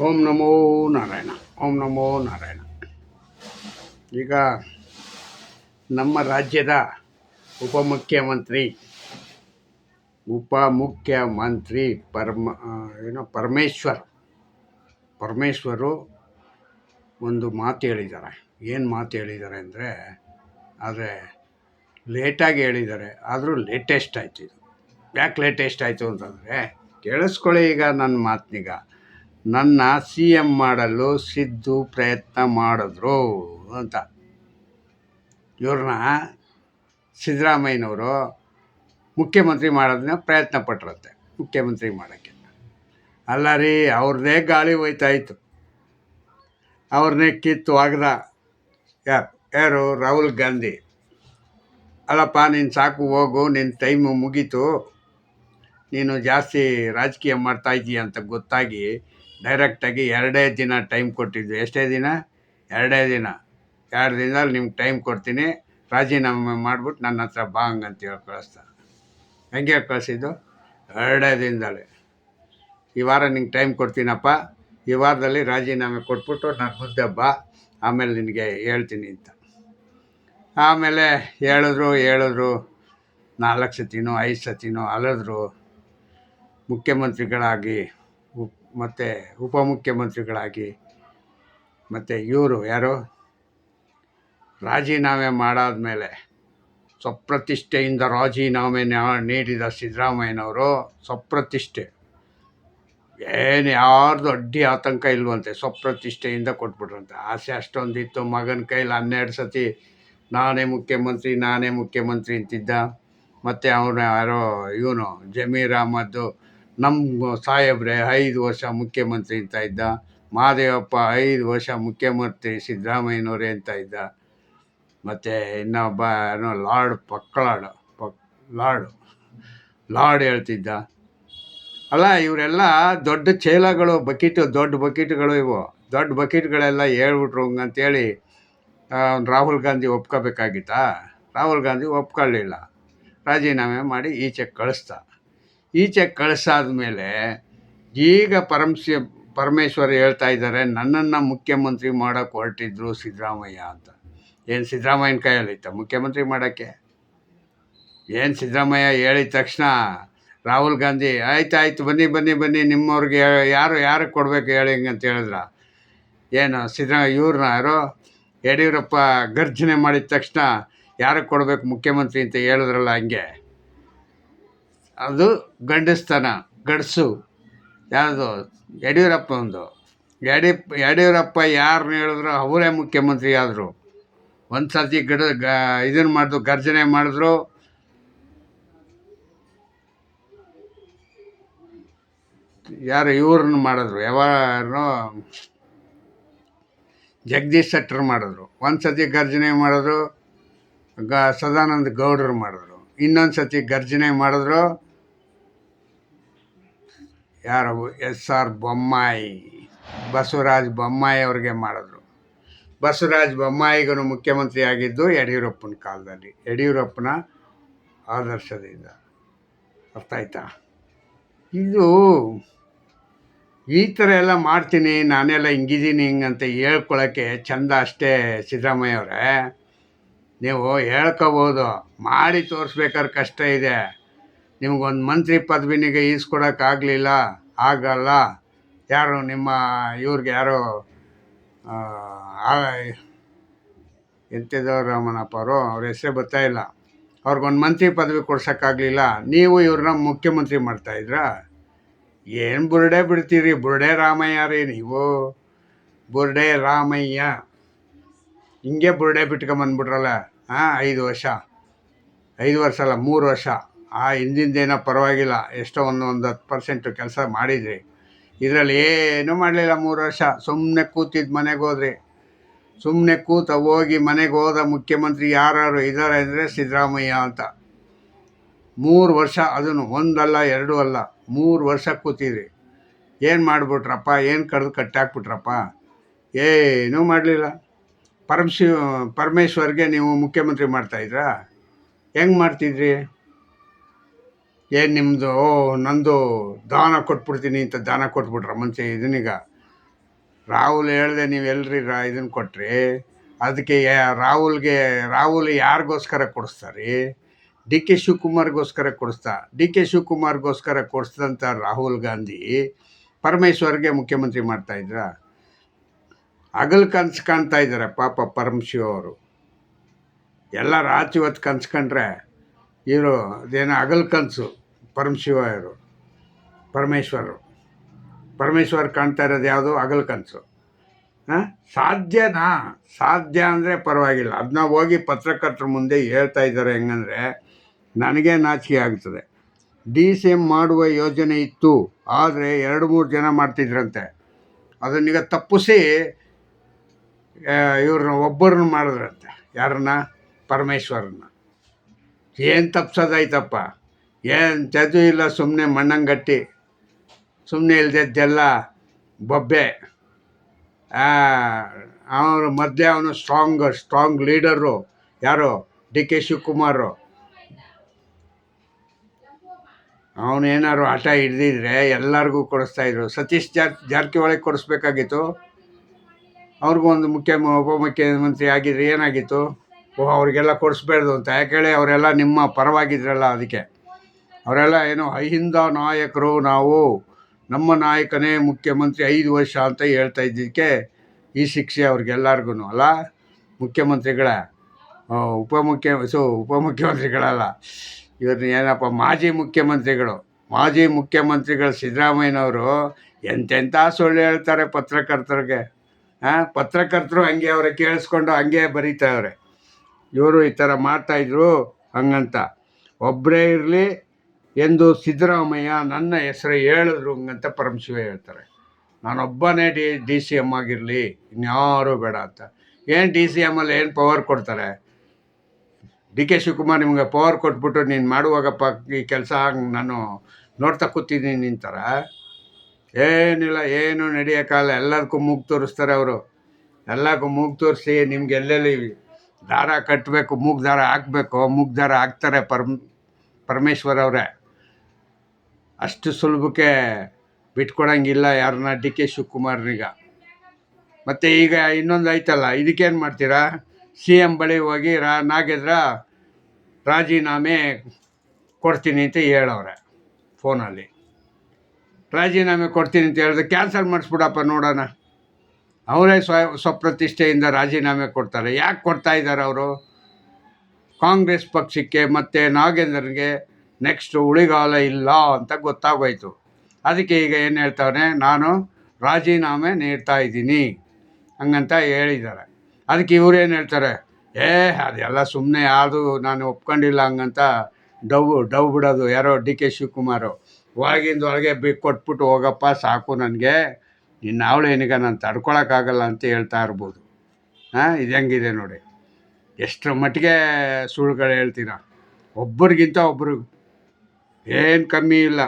ಓಂ ನಮೋ ನಾರಾಯಣ. ಓಂ ನಮೋ ನಾರಾಯಣ. ಈಗ ನಮ್ಮ ರಾಜ್ಯದ ಉಪಮುಖ್ಯಮಂತ್ರಿ ಉಪಮುಖ್ಯಮಂತ್ರಿ ಪರಮೇಶ್ವರು ಒಂದು ಮಾತು ಹೇಳಿದ್ದಾರೆ. ಏನು ಮಾತು ಹೇಳಿದ್ದಾರೆ ಅಂದರೆ, ಆದರೆ ಲೇಟಾಗಿ ಹೇಳಿದ್ದಾರೆ, ಆದರೂ ಲೇಟೆಸ್ಟ್ ಆಯಿತು. ಇದು ಯಾಕೆ ಲೇಟೆಸ್ಟ್ ಆಯಿತು ಅಂತಂದರೆ, ಕೇಳಿಸ್ಕೊಳ್ಳಿ ಈಗ ನನ್ನ ಮಾತನ್ನೀಗ. ನನ್ನ ಸಿ ಎಮ್ ಮಾಡಲು ಸಿದ್ದು ಪ್ರಯತ್ನ ಮಾಡಿದ್ರು ಅಂತ ಇವ್ರನ್ನ ಸಿದ್ದರಾಮಯ್ಯನವರು ಮುಖ್ಯಮಂತ್ರಿ ಮಾಡೋದನ್ನ ಪ್ರಯತ್ನ ಪಟ್ರಂತೆ, ಮುಖ್ಯಮಂತ್ರಿ ಮಾಡೋಕ್ಕೆ. ಅಲ್ಲ ರೀ, ಅವ್ರದ್ದೇ ಗಾಳಿ ಹೋಯ್ತಾಯಿತ್ತು. ಅವ್ರನ್ನೇ ಕಿತ್ತು ಒಗ್ದ ಯಾರು ರಾಹುಲ್ ಗಾಂಧಿ. ಅಲ್ಲಪ್ಪ, ನೀನು ಸಾಕು, ಹೋಗು, ನಿನ್ನ ಟೈಮು ಮುಗೀತು, ನೀನು ಜಾಸ್ತಿ ರಾಜಕೀಯ ಮಾಡ್ತಾಯಿದ್ದೀಯ ಅಂತ ಗೊತ್ತಾಗಿ ಡೈರೆಕ್ಟಾಗಿ 2 ದಿನ ಟೈಮ್ ಕೊಟ್ಟಿದ್ದು. ಎಷ್ಟೇ ದಿನ? 2 ದಿನ. 2 ದಿನದಲ್ಲಿ ನಿಮ್ಗೆ ಟೈಮ್ ಕೊಡ್ತೀನಿ, ರಾಜೀನಾಮೆ ಮಾಡಿಬಿಟ್ಟು ನನ್ನ ಹತ್ರ ಬಾ ಹಂಗಂತ ಹೇಳಿ ಕಳಿಸ್ತಾರೆ. ಹೆಂಗೆ ಕಳಿಸಿದ್ದು? 2 ದಿನದಲ್ಲಿ. ಈ ವಾರ ನಿಂಗೆ ಟೈಮ್ ಕೊಡ್ತೀನಪ್ಪ, ಈ ವಾರದಲ್ಲಿ ರಾಜೀನಾಮೆ ಕೊಟ್ಬಿಟ್ಟು ನನ್ನ ಮುಂದೆ ಬಾ, ಆಮೇಲೆ ನಿನಗೆ ಹೇಳ್ತೀನಿ ಅಂತ. ಆಮೇಲೆ ಹೇಳಿದ್ರು 4 ಸತಿನೋ 5 ಸತಿನೋ ಅಲಿದ್ರು. ಮುಖ್ಯಮಂತ್ರಿಗಳಾಗಿ ಮತ್ತು ಉಪಮುಖ್ಯಮಂತ್ರಿಗಳಾಗಿ, ಮತ್ತು ಇವರು ಯಾರು ರಾಜೀನಾಮೆ ಮಾಡಾದಮೇಲೆ ಸ್ವಪ್ರತಿಷ್ಠೆಯಿಂದ ರಾಜೀನಾಮೆ ನೀಡಿದ ಸಿದ್ದರಾಮಯ್ಯನವರು ಸ್ವಪ್ರತಿಷ್ಠೆ, ಏನು ಯಾರ್ದು ಅಡ್ಡಿ ಆತಂಕ ಇಲ್ವಂತೆ, ಸ್ವಪ್ರತಿಷ್ಠೆಯಿಂದ ಕೊಟ್ಬಿಟ್ರಂತೆ. ಆಸೆ ಅಷ್ಟೊಂದಿತ್ತು ಮಗನ ಕೈಲಿ. 12 ಸತಿ ನಾನೇ ಮುಖ್ಯಮಂತ್ರಿ ಅಂತಿದ್ದ. ಮತ್ತು ಅವನು ಯಾರೋ ಇವನು ಜಮೀರ್ ಅಹ್ಮದ್, ನಮ್ಮ ಸಾಹೇಬ್ರೆ 5 ವರ್ಷ ಮುಖ್ಯಮಂತ್ರಿ ಅಂತ ಇದ್ದ. ಮಹದೇವಪ್ಪ 5 ವರ್ಷ ಮುಖ್ಯಮಂತ್ರಿ ಸಿದ್ದರಾಮಯ್ಯನವರೇ ಅಂತ ಇದ್ದ. ಮತ್ತು ಇನ್ನೊಬ್ಬ ಏನೋ ಲಾರ್ಡ್ ಹೇಳ್ತಿದ್ದ. ಅಲ್ಲ, ಇವರೆಲ್ಲ ದೊಡ್ಡ ಚೇಲಗಳು, ದೊಡ್ಡ ಬಕೀಟುಗಳು ಇವು. ದೊಡ್ಡ ಬಕೀಟ್ಗಳೆಲ್ಲ ಹೇಳ್ಬಿಟ್ರು ಹಂಗಂತೇಳಿ ರಾಹುಲ್ ಗಾಂಧಿ ಒಪ್ಕೋಬೇಕಾಗಿತ್ತಾ? ರಾಹುಲ್ ಗಾಂಧಿ ಒಪ್ಕೊಳ್ಳಿಲ್ಲ, ರಾಜೀನಾಮೆ ಮಾಡಿ ಈಚೆ ಕಳಿಸಾದ್ಮೇಲೆ ಈಗ ಪರಮೇಶ್ವರ್ ಹೇಳ್ತಾ ಇದ್ದಾರೆ, ನನ್ನನ್ನು ಮುಖ್ಯಮಂತ್ರಿ ಮಾಡೋಕ್ಕೆ ಹೊರಟಿದ್ರು ಸಿದ್ದರಾಮಯ್ಯ ಅಂತ. ಏನು ಸಿದ್ದರಾಮಯ್ಯನ ಕೈಯಲ್ಲಿತ್ತ ಮುಖ್ಯಮಂತ್ರಿ ಮಾಡೋಕ್ಕೆ? ಏನು ಸಿದ್ದರಾಮಯ್ಯ ಹೇಳಿದ ತಕ್ಷಣ ರಾಹುಲ್ ಗಾಂಧಿ ಆಯ್ತು ಬನ್ನಿ ನಿಮ್ಮವ್ರಿಗೆ ಯಾರಿಗೆ ಕೊಡಬೇಕು ಹೇಳಿ ಅಂತ ಹೇಳಿದ್ರ? ಏನು ಇವ್ರನ್ನ ಯಾರೋ ಯಡಿಯೂರಪ್ಪ ಗರ್ಜನೆ ಮಾಡಿದ ತಕ್ಷಣ ಯಾರಿಗೆ ಕೊಡಬೇಕು ಮುಖ್ಯಮಂತ್ರಿ ಅಂತ ಹೇಳಿದ್ರಲ್ಲ, ಹಂಗೆ. ಅದು ಗಡ್ಸು ಯಾವುದು? ಯಡಿಯೂರಪ್ಪ ಯಾರನ್ನ ಹೇಳಿದ್ರು ಅವರೇ ಮುಖ್ಯಮಂತ್ರಿ ಆದರು. ಒಂದು ಸರ್ತಿ ಇದನ್ನು ಮಾಡಿದ್ರು, ಗರ್ಜನೆ ಮಾಡಿದ್ರು. ಯಾರು ಇವ್ರನ್ನ ಮಾಡಿದ್ರು, ಯಾರೋ ಜಗದೀಶ್ ಶೆಟ್ಟರ್ ಮಾಡಿದ್ರು. ಒಂದು ಸತಿ ಗರ್ಜನೆ ಮಾಡಿದ್ರು, ಸದಾನಂದ ಗೌಡರು ಮಾಡಿದ್ರು. ಇನ್ನೊಂದು ಸತಿ ಗರ್ಜನೆ ಮಾಡಿದ್ರು ಯಾರು? SR ಬೊಮ್ಮಾಯಿ, ಬಸವರಾಜ ಬೊಮ್ಮಾಯಿ ಅವ್ರಿಗೆ ಮಾಡಿದ್ರು. ಬಸವರಾಜ ಬೊಮ್ಮಾಯಿಗೂ ಮುಖ್ಯಮಂತ್ರಿ ಆಗಿದ್ದು ಯಡಿಯೂರಪ್ಪನ ಕಾಲದಲ್ಲಿ, ಯಡಿಯೂರಪ್ಪನ ಆದರ್ಶದಿಂದ. ಅರ್ಥ ಆಯ್ತಾ? ಇದು ಈ ಥರ ಎಲ್ಲ ಮಾಡ್ತೀನಿ, ನಾನೆಲ್ಲ ಹಿಂಗಿದ್ದೀನಿ ಹಿಂಗಂತ ಹೇಳ್ಕೊಳಕ್ಕೆ ಚೆಂದ ಅಷ್ಟೇ. ಸಿದ್ದರಾಮಯ್ಯ ಅವರೇ, ನೀವು ಹೇಳ್ಕೋಬೋದು, ಮಾಡಿ ತೋರಿಸ್ಬೇಕಾದ್ರೆ ಕಷ್ಟ ಇದೆ. ನಿಮಗೊಂದು ಮಂತ್ರಿ ಪದವಿನಿಗೆ ಈಸ್ಕೊಡೋಕ್ಕಾಗಲಿಲ್ಲ, ಆಗಲ್ಲ. ಯಾರು ನಿಮ್ಮ ಇವ್ರಿಗೆ ಯಾರೋ ಎಂತಿದ್ದವ್ರು ರಾಮನಪ್ಪ ಅವ್ರ ಹೆಸರೇ ಬರ್ತಾಯಿಲ್ಲ, ಅವ್ರಿಗೊಂದು ಮಂತ್ರಿ ಪದವಿ ಕೊಡ್ಸೋಕ್ಕಾಗಲಿಲ್ಲ, ನೀವು ಇವ್ರನ್ನ ಮುಖ್ಯಮಂತ್ರಿ ಮಾಡ್ತಾಯಿದ್ರಾ? ಏನು ಬುರುಡೆ ಬಿಡ್ತೀರಿ? ಬುರುಡೆ ರಾಮಯ್ಯ ರೀ ನೀವು, ಬುರುಡೆ ರಾಮಯ್ಯ. ಹಿಂಗೆ ಬುರುಡೆ ಬಿಟ್ಕೊಂಬಂದ್ಬಿಟ್ರಲ್ಲ. 5 ವರ್ಷ ಅಲ್ಲ 3 ವರ್ಷ. ಹಿಂದಿಂದೇನೋ ಪರವಾಗಿಲ್ಲ, ಎಷ್ಟೋ ಒಂದು 10% ಕೆಲಸ ಮಾಡಿದ್ರಿ. ಇದರಲ್ಲಿ ಏನೂ ಮಾಡಲಿಲ್ಲ. 3 ವರ್ಷ ಸುಮ್ಮನೆ ಕೂತಿದ್ದು ಮನೆಗೆ ಹೋದ್ರಿ. ಸುಮ್ಮನೆ ಹೋಗಿ ಮನೆಗೆ ಹೋದ ಮುಖ್ಯಮಂತ್ರಿ ಯಾರು ಇದ್ದಾರೆ ಅಂದರೆ ಸಿದ್ದರಾಮಯ್ಯ ಅಂತ. 3 ವರ್ಷ, ಅದನ್ನು 1 ಅಲ್ಲ 2 ಅಲ್ಲ 3 ವರ್ಷ ಕೂತಿದ್ರಿ. ಏನು ಮಾಡಿಬಿಟ್ರಪ್ಪ? ಏನು ಕಟ್ಟಾಕ್ಬಿಟ್ರಪ್ಪ? ಏನೂ ಮಾಡಲಿಲ್ಲ. ಪರಮೇಶ್ವರ್ಗೆ ನೀವು ಮುಖ್ಯಮಂತ್ರಿ ಮಾಡ್ತಾಯಿದ್ರಾ? ಹೆಂಗೆ ಮಾಡ್ತಿದ್ರಿ? ಏನು ನಿಮ್ಮದು ನಂದು ದಾನ ಕೊಟ್ಬಿಡ್ತೀನಿ ಅಂತ ದಾನ ಕೊಟ್ಬಿಟ್ರ ಮಂತ್ರಿ ಇದನ್ನೀಗ ರಾಹುಲ್ ಹೇಳ್ದೆ ನೀವು ಎಲ್ರಿ ಇದನ್ನು ಕೊಟ್ರಿ, ಅದಕ್ಕೆ ರಾಹುಲ್ ಯಾರಿಗೋಸ್ಕರ ಕೊಡಿಸ್ತಾರೆ? ಡಿ ಕೆ ಶಿವಕುಮಾರ್ಗೋಸ್ಕರ ಡಿ ಕೆ ಶಿವಕುಮಾರ್ಗೋಸ್ಕರ ಕೊಡಿಸಿದಂಥ ರಾಹುಲ್ ಗಾಂಧಿ ಪರಮೇಶ್ವರ್ಗೆ ಮುಖ್ಯಮಂತ್ರಿ ಮಾಡ್ತಾಯಿದ್ರ? ಹಗಲು ಕನಸು ಕಾಣ್ತಾ ಇದ್ದಾರೆ ಪಾಪ ಪರಮಶಿವ ಅವರು. ಎಲ್ಲ ರಾತ್ರಿ ಹೊತ್ತು ಕನ್ಸ್ಕೊಂಡ್ರೆ ಇವರು ಅದೇನೋ ಹಗಲು ಕನಸು. ಪರಮಶಿವ ಇವರು ಪರಮೇಶ್ವರ್ ಕಾಣ್ತಾ ಇರೋದು ಯಾವುದು? ಹಗಲು ಕನಸು. ಸಾಧ್ಯನಾ? ಸಾಧ್ಯ ಅಂದರೆ ಪರವಾಗಿಲ್ಲ, ಅದನ್ನ ಹೋಗಿ ಪತ್ರಕರ್ತರ ಮುಂದೆ ಹೇಳ್ತಾ ಇದ್ದಾರೆ. ಹೆಂಗಂದರೆ ನನಗೆ ನಾಚಿಕೆ ಆಗ್ತದೆ. DCM ಮಾಡುವ ಯೋಜನೆ ಇತ್ತು, ಆದರೆ 2-3 ಜನ ಮಾಡ್ತಿದ್ರಂತೆ. ಅದನ್ನೀಗ ತಪ್ಪಿಸಿ ಇವ್ರನ್ನ ಒಬ್ಬರನ್ನ ಮಾಡಿದ್ರಂತೆ. ಯಾರನ್ನ? ಪರಮೇಶ್ವರನ್ನ. ಏನು ತಪ್ಸೋದಾಯ್ತಪ್ಪ? ಏನು ಚದು ಇಲ್ಲ, ಸುಮ್ಮನೆ ಮಣ್ಣಂಗಟ್ಟಿ, ಸುಮ್ಮನೆ ಇಲ್ದೆದ್ದೆಲ್ಲ ಬೊಬ್ಬೆ. ಅವನು ಮೊದಲೇ ಅವನು ಸ್ಟ್ರಾಂಗ್ ಲೀಡರು. ಯಾರು? D K Shivakumar. ಅವನೇನಾದ್ರು ಆಟ ಹಿಡ್ದಿದ್ರೆ ಎಲ್ಲರಿಗೂ ಕೊಡಿಸ್ತಾಯಿದ್ರು. ಸತೀಶ್ ಜಾರಕಿಹೊಳಿ ಕೊಡಿಸ್ಬೇಕಾಗಿತ್ತು. ಅವ್ರಿಗೂ ಒಂದು ಉಪಮುಖ್ಯಮಂತ್ರಿ ಆಗಿದ್ರೆ ಏನಾಗಿತ್ತು? ಅವ್ರಿಗೆಲ್ಲ ಕೊಡಿಸ್ಬೇಡ್ದು ಅಂತ. ಯಾಕೇಳಿ ಅವರೆಲ್ಲ ನಿಮ್ಮ ಪರವಾಗಿದ್ರಲ್ಲ, ಅದಕ್ಕೆ. ಅವರೆಲ್ಲ ಏನೋ ಅಹಿಂದ ನಾಯಕರು ನಾವು, ನಮ್ಮ ನಾಯಕನೇ ಮುಖ್ಯಮಂತ್ರಿ 5 ವರ್ಷ ಅಂತ ಹೇಳ್ತಾ ಇದ್ದಕ್ಕೆ ಈ ಶಿಕ್ಷೆ ಅವ್ರಿಗೆಲ್ಲರಿಗೂ ಅಲ್ಲ. ಮುಖ್ಯಮಂತ್ರಿಗಳ ಉಪಮುಖ್ಯಮಂತ್ರಿಗಳಲ್ಲ, ಇವ್ರನ್ನ ಏನಪ್ಪ, ಮಾಜಿ ಮುಖ್ಯಮಂತ್ರಿಗಳು ಸಿದ್ದರಾಮಯ್ಯನವರು ಎಂತೆಂಥ ಸುಳ್ಳು ಹೇಳ್ತಾರೆ ಪತ್ರಕರ್ತರಿಗೆ. ಪತ್ರಕರ್ತರು ಹಂಗೆ ಅವರೇ ಕೇಳಿಸ್ಕೊಂಡು ಹಂಗೆ ಬರೀತಾವ್ರೆ. ಇವರು ಈ ಥರ ಮಾಡ್ತಾಯಿದ್ರು ಹಂಗಂತ. ಒಬ್ಬರೇ ಇರಲಿ ಎಂದು ಸಿದ್ದರಾಮಯ್ಯ ನನ್ನ ಹೆಸರು ಹೇಳಿದ್ರು ಹಂಗಂತ ಪರಮಶಿವ ಹೇಳ್ತಾರೆ. ನಾನೊಬ್ಬನೇ DCM ಆಗಿರಲಿ, ಇನ್ಯಾರೂ ಬೇಡ ಅಂತ. ಏನು DCM ಏನು ಪವರ್ ಕೊಡ್ತಾರೆ? ಡಿ ಕೆ ಶಿವಕುಮಾರ್ ನಿಮಗೆ ಪವರ್ ಕೊಟ್ಬಿಟ್ಟು ನೀನು ಮಾಡುವಾಗಪ್ಪ ಈ ಕೆಲಸ ನಾನು ನೋಡ್ತಾ ಕೂತಿದ್ದೀನಿ ನಿಂತಾರ? ಏನಿಲ್ಲ, ಏನು ನಡೆಯೋಕ್ಕಾಗಲ್ಲ. ಎಲ್ಲದಕ್ಕೂ ಮೂಗು ತೋರಿಸ್ತಾರೆ ಅವರು. ಎಲ್ಲಕ್ಕೂ ಮೂಗು ತೋರಿಸಿ ನಿಮ್ಗೆ ಎಲ್ಲೆಲ್ಲಿ ದಾರ ಕಟ್ಟಬೇಕು, ಮೂಗು ದಾರ ಹಾಕಬೇಕು, ಮೂಗು ದಾರ ಹಾಕ್ತಾರೆ ಪರಮೇಶ್ವರ್ ಅವರೇ. ಅಷ್ಟು ಸುಲಭಕ್ಕೆ ಬಿಟ್ಕೊಡಂಗಿಲ್ಲ ಯಾರನ್ನ, ಡಿ ಕೆ ಶಿವಕುಮಾರ್ನೀಗ. ಮತ್ತು ಈಗ ಇನ್ನೊಂದು ಐತಲ್ಲ, ಇದಕ್ಕೇನು ಮಾಡ್ತೀರಾ? CM ಬಳಿ ಹೋಗಿ ನಾಗೇಂದ್ರ ರಾಜೀನಾಮೆ ಕೊಡ್ತೀನಿ ಅಂತ ಹೇಳವ್ರೆ ಫೋನಲ್ಲಿ. ರಾಜೀನಾಮೆ ಕೊಡ್ತೀನಿ ಅಂತ ಹೇಳಿದ್ರೆ ಕ್ಯಾನ್ಸಲ್ ಮಾಡಿಸ್ಬಿಡಪ್ಪ ನೋಡೋಣ. ಅವರೇ ಸ್ವಪ್ರತಿಷ್ಠೆಯಿಂದ ರಾಜೀನಾಮೆ ಕೊಡ್ತಾರೆ. ಯಾಕೆ ಕೊಡ್ತಾ ಇದ್ದಾರೆ ಅವರು? ಕಾಂಗ್ರೆಸ್ ಪಕ್ಷಕ್ಕೆ ಮತ್ತು ನಾಗೇಂದ್ರನಿಗೆ ನೆಕ್ಸ್ಟ್ ಉಳಿಗಾಲ ಇಲ್ಲ ಅಂತ ಗೊತ್ತಾಗೋಯ್ತು. ಅದಕ್ಕೆ ಈಗ ಏನು ಹೇಳ್ತಾವನೆ, ನಾನು ರಾಜೀನಾಮೆ ನೀಡ್ತಾ ಇದ್ದೀನಿ ಹಂಗಂತ ಹೇಳಿದ್ದಾರೆ. ಅದಕ್ಕೆ ಇವರೇನು ಹೇಳ್ತಾರೆ, ಅದೆಲ್ಲ ಸುಮ್ಮನೆ, ಯಾವುದು ನಾನು ಒಪ್ಕೊಂಡಿಲ್ಲ ಹಂಗಂತ ಡವ್ ಬಿಡೋದು. ಯಾರೋ ಡಿ ಕೆ ಶಿವಕುಮಾರು ಒಳಗೆ ಕೊಟ್ಬಿಟ್ಟು ಹೋಗಪ್ಪ ಸಾಕು, ನನಗೆ ನಿನ್ನ ಅವಳೇನೀಗ ನಾನು ತಡ್ಕೊಳಕ್ಕಾಗಲ್ಲ ಅಂತ ಹೇಳ್ತಾ ಇರ್ಬೋದು. ಇದು ಹೆಂಗಿದೆ ನೋಡಿ, ಎಷ್ಟರ ಮಟ್ಟಿಗೆ ಸುಳ್ಳುಗಳು ಹೇಳ್ತೀರ. ಒಬ್ಬರಿಗಿಂತ ಒಬ್ಬರು ಏನು ಕಮ್ಮಿ ಇಲ್ಲ.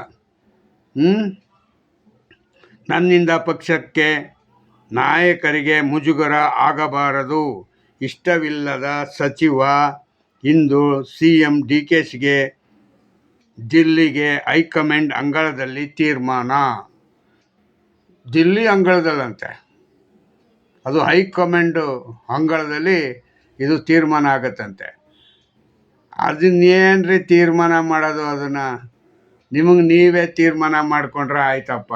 ನನ್ನಿಂದ ಪಕ್ಷಕ್ಕೆ ನಾಯಕರಿಗೆ ಮುಜುಗರ ಆಗಬಾರದು. ಇಷ್ಟವಿಲ್ಲದ ಸಚಿವ ಇಂದು CM DKಶಿಗೆ ದಿಲ್ಲಿಗೆ ಹೈಕಮಾಂಡ್ ಅಂಗಳದಲ್ಲಿ ತೀರ್ಮಾನ. ದಿಲ್ಲಿ ಅಂಗಳದಲ್ಲಂತೆ, ಅದು ಹೈಕಮಾಂಡು ಅಂಗಳದಲ್ಲಿ ಇದು ತೀರ್ಮಾನ ಆಗತ್ತಂತೆ. ಅದನ್ನೇನ್ರಿ ತೀರ್ಮಾನ ಮಾಡೋದು? ಅದನ್ನು ನಿಮಗೆ ನೀವೇ ತೀರ್ಮಾನ ಮಾಡಿಕೊಂಡ್ರೆ ಆಯ್ತಪ್ಪ.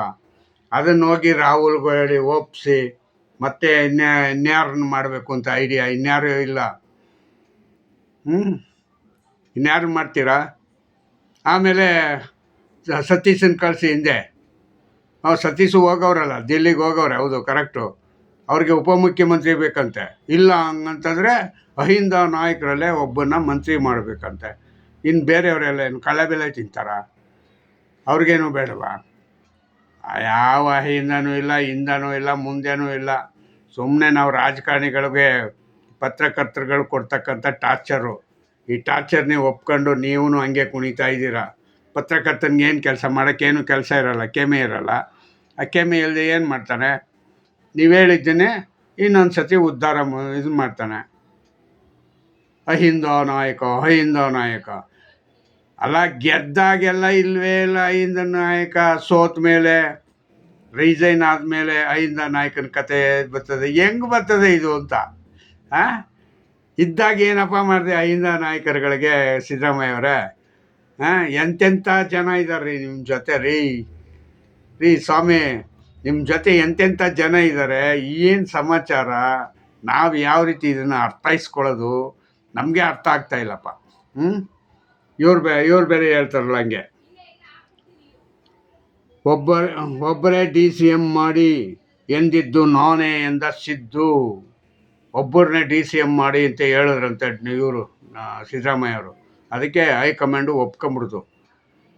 ಅದನ್ನು ಹೋಗಿ ರಾಹುಲ್ಗೂ ಹೇಳಿ ಒಪ್ಪಿಸಿ ಮತ್ತೆ ಇನ್ಯಾರನ್ನ ಮಾಡಬೇಕು ಅಂತ ಐಡಿಯಾ ಇನ್ಯಾರೂ ಇಲ್ಲ. ಇನ್ಯಾರು ಮಾಡ್ತೀರಾ? ಆಮೇಲೆ ಸತೀಶನ್ ಕಳಿಸಿ ಹಿಂದೆ. ಸತೀಶು ಹೋಗವ್ರಲ್ಲ, ದಿಲ್ಲಿಗೆ ಹೋಗವ್ರೆ. ಹೌದು, ಕರೆಕ್ಟು. ಅವ್ರಿಗೆ ಉಪಮುಖ್ಯಮಂತ್ರಿ ಬೇಕಂತೆ. ಇಲ್ಲ ಹಂಗಂತಂದರೆ ಅಹಿಂದ ನಾಯಕರಲ್ಲೇ ಒಬ್ಬನ್ನ ಮಂತ್ರಿ ಮಾಡಬೇಕಂತೆ. ಇನ್ನು ಬೇರೆಯವರೆಲ್ಲ ಏನು ಕಳ್ಳೆಬೆಲೆ ತಿಂತಾರ? ಅವ್ರಿಗೇನು ಬೇಡವಾ? ಯಾವ ಹಿಂದನೂ ಇಲ್ಲ, ಹಿಂದನೂ ಇಲ್ಲ, ಮುಂದೆನೂ ಇಲ್ಲ. ಸುಮ್ಮನೆ ನಾವು ರಾಜಕಾರಣಿಗಳಿಗೆ ಪತ್ರಕರ್ತರುಗಳು ಕೊಡ್ತಕ್ಕಂಥ ಟಾರ್ಚರು. ಈ ಟಾರ್ಚರ್ ನೀವು ಒಪ್ಕೊಂಡು ನೀವು ಹಂಗೆ ಕುಣಿತಾ ಇದ್ದೀರಾ. ಪತ್ರಕರ್ತನಿಗೆ ಏನು ಕೆಲಸ ಮಾಡೋಕ್ಕೇನು ಕೆಲಸ ಇರೋಲ್ಲ, ಕೆಮೆ ಇರೋಲ್ಲ. ಆ ಕೆಮೆ ಇಲ್ಲದೆ ಏನು ಮಾಡ್ತಾನೆ? ನೀವು ಹೇಳಿದ್ದೇನೆ ಇನ್ನೊಂದು ಸತಿ ಉದ್ಧಾರ ಇದು ಮಾಡ್ತಾನೆ. ಅಹಿಂದ ನಾಯಕ ಅಲ್ಲ, ಗೆದ್ದಾಗೆಲ್ಲ ಇಲ್ವೇ ಇಲ್ಲ ಅಹಿಂದ ನಾಯಕ. ಸೋತ ಮೇಲೆ ರಿಸೈನ್ ಆದಮೇಲೆ ಅಹಿಂದ ನಾಯಕನ ಕತೆ ಬರ್ತದೆ, ಹೆಂಗೆ ಬರ್ತದೆ ಇದು ಅಂತ. ಇದ್ದಾಗ ಏನಪ್ಪ ಮಾಡಿದೆ ಅಹಿಂದ ನಾಯಕರುಗಳಿಗೆ ಸಿದ್ದರಾಮಯ್ಯ ಅವರೇ? ಎಂತೆಂಥ ಜನ ಇದ್ದಾರೆ ರೀ ನಿಮ್ಮ ಜೊತೆ ರೀ ಸ್ವಾಮಿ, ನಿಮ್ಮ ಜೊತೆ ಎಂತೆಂಥ ಜನ ಇದ್ದಾರೆ, ಏನು ಸಮಾಚಾರ? ನಾವು ಯಾವ ರೀತಿ ಇದನ್ನು ಅರ್ಥೈಸ್ಕೊಳ್ಳೋದು ನಮಗೆ ಅರ್ಥ ಆಗ್ತಾ ಇಲ್ಲಪ್ಪ. ಇವ್ರು ಬೇರೆ ಹೇಳ್ತಾರಲ್ಲ ಹಂಗೆ, ಒಬ್ಬರೇ DCM ಮಾಡಿ ಎಂದಿದ್ದು ನಾನೇ ಎಂದ ಸಿದ್ದು. ಒಬ್ಬರನ್ನೇ DCM ಮಾಡಿ ಅಂತ ಹೇಳಿದ್ರಂತೆ ಇವರು ಸಿದ್ದರಾಮಯ್ಯ ಅವರು. ಅದಕ್ಕೆ ಹೈಕಮಾಂಡು ಒಪ್ಕೊಂಬಿಡ್ತು.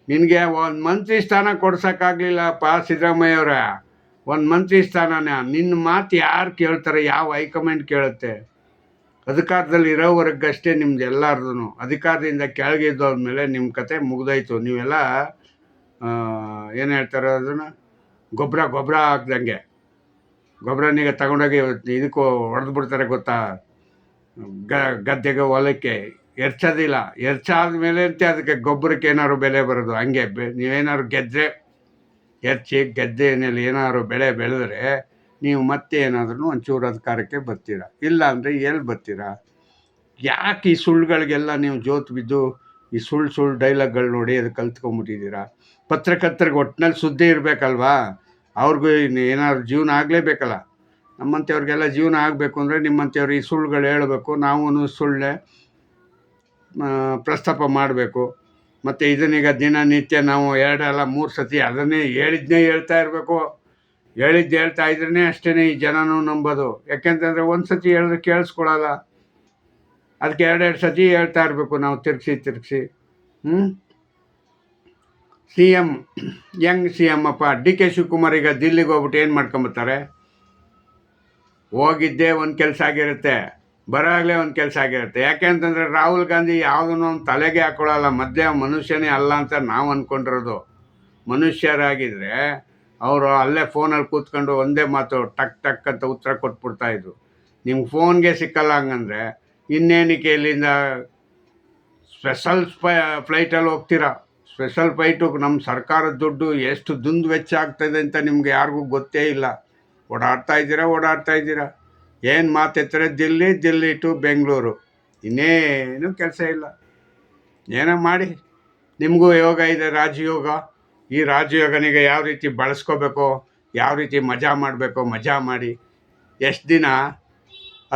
ನಿನಗೆ ಒಂದು ಮಂತ್ರಿ ಸ್ಥಾನ ಕೊಡ್ಸೋಕ್ಕಾಗಲಿಲ್ಲಪ್ಪ ಸಿದ್ದರಾಮಯ್ಯ ಅವರೇ, ಒಂದು ಮಂತ್ರಿ ಸ್ಥಾನನ. ನಿನ್ನ ಮಾತು ಯಾರು ಕೇಳ್ತಾರೆ? ಯಾವ ಹೈಕಮಾಂಡ್ ಕೇಳುತ್ತೆ? ಅಧಿಕಾರದಲ್ಲಿ ಇರೋವರೆಗಷ್ಟೇ ನಿಮ್ದು ಎಲ್ಲರದು. ಅಧಿಕಾರದಿಂದ ಕೆಳಗಿದ್ದೋದ್ಮೇಲೆ ನಿಮ್ಮ ಕತೆ ಮುಗ್ದೋಯ್ತು. ನೀವೆಲ್ಲ ಏನು ಹೇಳ್ತಾರೆ ಅದನ್ನು, ಗೊಬ್ಬರ ಹಾಕ್ದಂಗೆ. ಗೊಬ್ಬರನೀಗ ತಗೊಂಡೋಗಿ ಇದಕ್ಕೂ ಹೊಡೆದು ಬಿಡ್ತಾರೆ ಗೊತ್ತಾ, ಗದ್ದೆಗೆ ಹೊಲಕ್ಕೆ ಎರ್ಚೋದಿಲ್ಲ. ಎರ್ಚಾದ ಮೇಲೆ ಅಂತ ಅದಕ್ಕೆ ಗೊಬ್ಬರಕ್ಕೆ ಏನಾದ್ರು ಬೆಲೆ ಬರೋದು. ಹಂಗೆ ನೀವೇನಾದ್ರು ಎರ್ಚಿ ಗದ್ದೆಯಲ್ಲಿ ಏನಾದ್ರು ಬೆಳೆ ಬೆಳೆದ್ರೆ ನೀವು ಮತ್ತೆ ಏನಾದ್ರೂ ಒಂಚೂರು ಅಧಿಕಾರಕ್ಕೆ ಬರ್ತೀರಾ. ಇಲ್ಲ ಅಂದರೆ ಎಲ್ಲಿ ಬರ್ತೀರಾ? ಯಾಕೆ ಈ ಸುಳ್ಳುಗಳಿಗೆಲ್ಲ ನೀವು ಜೋತು ಬಿದ್ದು ಈ ಸುಳ್ಳು ಡೈಲಾಗ್ಗಳು ನೋಡಿ ಅದು ಕಲ್ತ್ಕೊಂಡ್ಬಿಟ್ಟಿದ್ದೀರಾ? ಪತ್ರಕರ್ತರಿಗೆ ಒಟ್ಟಿನಲ್ಲಿ ಸುದ್ದಿ ಇರಬೇಕಲ್ವಾ? ಅವ್ರಿಗೂ ಏನಾದ್ರು ಜೀವನ ಆಗಲೇಬೇಕಲ್ಲ. ನಮ್ಮಂಥವ್ರಿಗೆಲ್ಲ ಜೀವನ ಆಗಬೇಕು ಅಂದರೆ ನಿಮ್ಮಂಥವ್ರು ಈ ಸುಳ್ಳುಗಳು ಹೇಳಬೇಕು, ನಾವು ಸುಳ್ಳೆ ಪ್ರಸ್ತಾಪ ಮಾಡಬೇಕು. ಮತ್ತು ಇದನ್ನೀಗ ದಿನನಿತ್ಯ ನಾವು 2 ಅಲ್ಲ 3 ಸತಿ ಅದನ್ನೇ ಹೇಳಿದ್ನೇ ಹೇಳ್ತಾ ಇರಬೇಕು. ಹೇಳ್ತಾ ಇದ್ರೇ ಅಷ್ಟೇ ಈ ಜನನೂ ನಂಬೋದು. ಯಾಕೆಂತಂದರೆ ಒಂದು ಸತಿ ಹೇಳಿದ್ರೆ ಕೇಳಿಸ್ಕೊಳ್ಳಲ್ಲ. ಅದಕ್ಕೆ 2 ಸತಿ ಹೇಳ್ತಾ ಇರಬೇಕು ನಾವು ತಿರ್ಗಿಸಿ. CM ಹೆಂಗ್ CM ಅಪ್ಪ? DK ಶಿವಕುಮಾರ್ ಈಗ ದಿಲ್ಲಿಗೆ ಹೋಗ್ಬಿಟ್ಟು ಏನು ಮಾಡ್ಕೊಂಬತ್ತಾರೆ? ಹೋಗಿದ್ದೇ ಒಂದು ಕೆಲಸ ಆಗಿರುತ್ತೆ, ಬರೋವಾಗಲೇ ಒಂದು ಕೆಲಸ ಆಗಿರುತ್ತೆ. ಯಾಕೆ ಅಂತಂದರೆ ರಾಹುಲ್ ಗಾಂಧಿ ಯಾವುದನ್ನು ಒಂದು ತಲೆಗೆ ಹಾಕೊಳ್ಳಲ್ಲ. ಮನುಷ್ಯನೇ ಅಲ್ಲ ಅಂತ ನಾವು ಅಂದ್ಕೊಂಡಿರೋದು. ಮನುಷ್ಯರಾಗಿದ್ದರೆ ಅವರು ಅಲ್ಲೇ ಫೋನಲ್ಲಿ ಕೂತ್ಕೊಂಡು ಒಂದೇ ಮಾತು ಟಕ್ ಅಂತ ಉತ್ತರ ಕೊಟ್ಬಿಡ್ತಾಯಿದ್ರು. ನಿಮ್ಗೆ ಫೋನ್ಗೆ ಸಿಕ್ಕಲ್ಲ ಹಂಗಂದರೆ ಇನ್ನೇನಕ್ಕೆ ಇಲ್ಲಿಂದ ಸ್ಪೆಷಲ್ ಫ್ಲೈಟಲ್ಲಿ ಹೋಗ್ತೀರಾ? ಸ್ಪೆಷಲ್ ಫ್ಲೈಟು ನಮ್ಮ ಸರ್ಕಾರದ ದುಡ್ಡು ಎಷ್ಟು ದುಂದು ವೆಚ್ಚ ಆಗ್ತಾಯಿದೆ ಅಂತ ನಿಮ್ಗೆ ಯಾರಿಗೂ ಗೊತ್ತೇ ಇಲ್ಲ. ಓಡಾಡ್ತಾ ಇದ್ದೀರಾ. ಏನು ಮಾತೆತ್ತರೆ ದಿಲ್ಲಿ ಟು ಬೆಂಗಳೂರು, ಇನ್ನೇನು ಕೆಲಸ ಇಲ್ಲ. ಏನೋ ಮಾಡಿ. ನಿಮಗೂ ಯೋಗ ಇದೆ, ರಾಜಯೋಗ. ಈ ರಾಜಯೋಗನಿಗೆ ಯಾವ ರೀತಿ ಬಳಸ್ಕೋಬೇಕೋ, ಯಾವ ರೀತಿ ಮಜಾ ಮಾಡಬೇಕೋ ಮಜಾ ಮಾಡಿ. ಎಷ್ಟು ದಿನ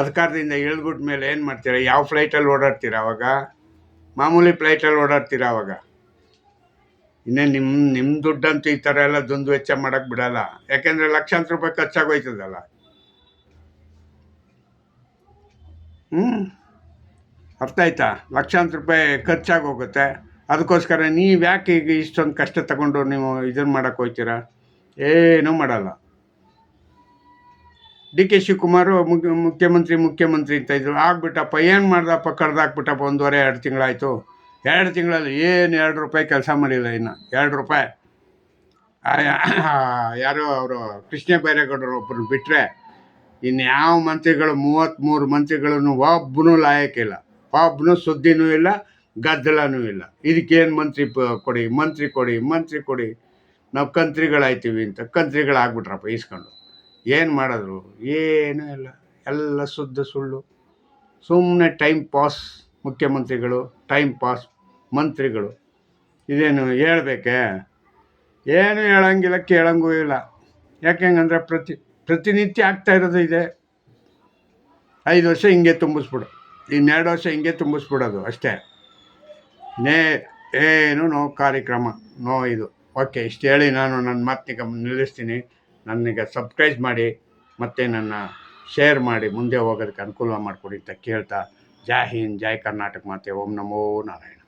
ಅಧಿಕಾರದಿಂದ ಇಳಿದ್ಬಿಟ್ಟ ಮೇಲೆ ಏನು ಮಾಡ್ತೀರಾ? ಯಾವ ಫ್ಲೈಟಲ್ಲಿ ಓಡಾಡ್ತೀರಾ ಅವಾಗ? ಮಾಮೂಲಿ ಫ್ಲೈಟಲ್ಲಿ ಓಡಾಡ್ತೀರಾ ಅವಾಗ? ಇನ್ನೇ ನಿಮ್ಮ ದುಡ್ಡಂತೂ ಈ ಥರ ಎಲ್ಲ ದುಂದು ವೆಚ್ಚ ಮಾಡೋಕ್ಕೆ ಬಿಡಲ್ಲ. ಯಾಕೆಂದರೆ ಲಕ್ಷಾಂತರ ರೂಪಾಯಿ ಖರ್ಚಾಗೋಯ್ತದಲ್ಲ. ಅರ್ಥ ಆಯ್ತಾ? ಲಕ್ಷಾಂತರ ರೂಪಾಯಿ ಖರ್ಚಾಗೋಗುತ್ತೆ. ಅದಕ್ಕೋಸ್ಕರ ನೀವು ಯಾಕೆ ಈಗ ಇಷ್ಟೊಂದು ಕಷ್ಟ ತಗೊಂಡು ನೀವು ಇದನ್ನು ಮಾಡೋಕ್ಕೆ ಹೋಗ್ತೀರಾ? ಏನೂ ಮಾಡಲ್ಲ. DK ಶಿವಕುಮಾರು ಮುಖ್ಯಮಂತ್ರಿ ಅಂತ ಇದ್ರು. ಆಗ್ಬಿಟ್ಟಪ್ಪ, ಏನು ಮಾಡ್ದಪ್ಪ? ಕಡ್ದಾಕ್ಬಿಟ್ಟಪ್ಪ. 1.5-2 ತಿಂಗಳಾಯಿತು. 2 ತಿಂಗಳಲ್ಲಿ ಏನು 2 ರೂಪಾಯಿ ಕೆಲಸ ಮಾಡಿಲ್ಲ. ಇನ್ನು 2 ರೂಪಾಯಿ ಯಾರೋ ಅವರು ಕೃಷ್ಣ ಬೈರೇಗೌಡರು ಒಬ್ಬರು ಬಿಟ್ಟರೆ ಇನ್ಯಾವ ಮಂತ್ರಿಗಳು 33 ಮಂತ್ರಿಗಳನ್ನು ಒಬ್ಬನೂ ಲಾಯಕ್ಕಿಲ್ಲ. ಒಬ್ಬನೂ ಸುದ್ದಿನೂ ಇಲ್ಲ, ಗದ್ದಲನೂ ಇಲ್ಲ. ಇದಕ್ಕೇನು ಮಂತ್ರಿ ಕೊಡಿ ನಾವು ಕಂತ್ರಿಗಳಾಯ್ತೀವಿ ಅಂತ ಕಂತ್ರಿಗಳಾಗ್ಬಿಟ್ರಪ್ಪ ಇಸ್ಕೊಂಡು. ಏನು ಮಾಡಿದ್ರು? ಏನೂ ಇಲ್ಲ. ಎಲ್ಲ ಸುಳ್ಳು. ಸುಮ್ಮನೆ ಟೈಮ್ ಪಾಸ್ ಮುಖ್ಯಮಂತ್ರಿಗಳು, ಟೈಮ್ ಪಾಸ್ ಮಂತ್ರಿಗಳು. ಇದೇನು ಹೇಳ್ಬೇಕೆ? ಏನು ಹೇಳಂಗಿಲ್ಲ, ಕೇಳಂಗೂ ಇಲ್ಲ. ಯಾಕೆಂಗಂದ್ರೆ ಪ್ರತಿನಿತ್ಯ ಆಗ್ತಾ ಇರೋದು ಇದೆ. 5 ವರ್ಷ ಹಿಂಗೆ ತುಂಬಿಸ್ಬಿಡು, 2 ವರ್ಷ ಹಿಂಗೆ ತುಂಬಿಸ್ಬಿಡೋದು ಅಷ್ಟೇ. ಏನು ಕಾರ್ಯಕ್ರಮ ಇದು. ಓಕೆ, ಇಷ್ಟು ಹೇಳಿ ನಾನು ನನ್ನ ಮಾತಿಗೆ ನಿಲ್ಲಿಸ್ತೀನಿ. ನನಗೆ ಸಬ್ಸ್ಕ್ರೈಬ್ ಮಾಡಿ ಮತ್ತು ನನ್ನ ಶೇರ್ ಮಾಡಿ ಮುಂದೆ ಹೋಗೋದಕ್ಕೆ ಅನುಕೂಲ ಮಾಡಿಕೊಡಿ ಅಂತ ಕೇಳ್ತಾ, ಜೈ ಹಿಂದ್, ಜೈ ಕರ್ನಾಟಕ ಮಾತೆ, ಓಂ ನಮೋ ನಾರಾಯಣ.